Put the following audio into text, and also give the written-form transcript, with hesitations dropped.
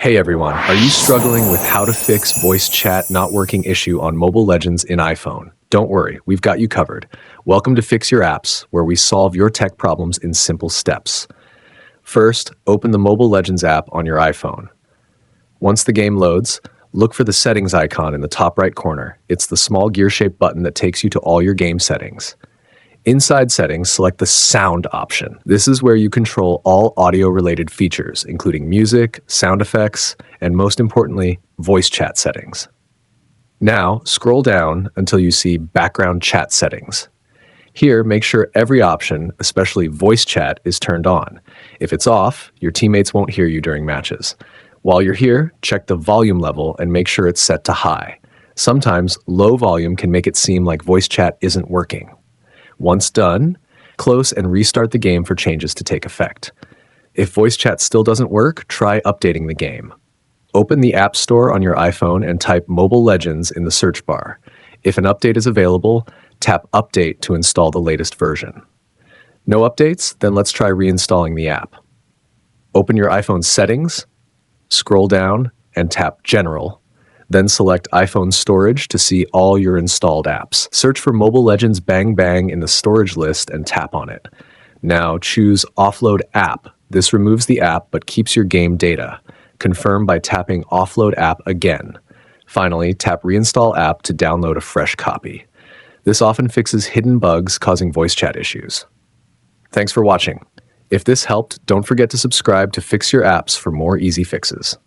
Hey everyone, are you struggling with how to fix voice chat not working issue on Mobile Legends in iPhone? Don't worry, we've got you covered. Welcome to Fix Your Apps, where we solve your tech problems in simple steps. First, open the Mobile Legends app on your iPhone. Once the game loads, look for the settings icon in the top right corner. It's the small gear-shaped button that takes you to all your game settings. Inside settings, select the sound option. This is where you control all audio-related features, including music, sound effects, and most importantly, voice chat settings. Now, scroll down until you see background chat settings. Here, make sure every option, especially voice chat, is turned on. If it's off, your teammates won't hear you during matches. While you're here, check the volume level and make sure it's set to high. Sometimes, low volume can make it seem like voice chat isn't working. Once done, close and restart the game for changes to take effect. If voice chat still doesn't work, try updating the game. Open the App Store on your iPhone and type Mobile Legends in the search bar. If an update is available, tap Update to install the latest version. No updates? Then let's try reinstalling the app. Open your iPhone settings, scroll down, and tap General. Then select iPhone Storage to see all your installed apps. Search for Mobile Legends Bang Bang in the storage list and tap on it. Now choose Offload App. This removes the app but keeps your game data. Confirm by tapping Offload App again. Finally, tap Reinstall App to download a fresh copy. This often fixes hidden bugs causing voice chat issues. Thanks for watching. If this helped, don't forget to subscribe to Fix Your Apps for more easy fixes.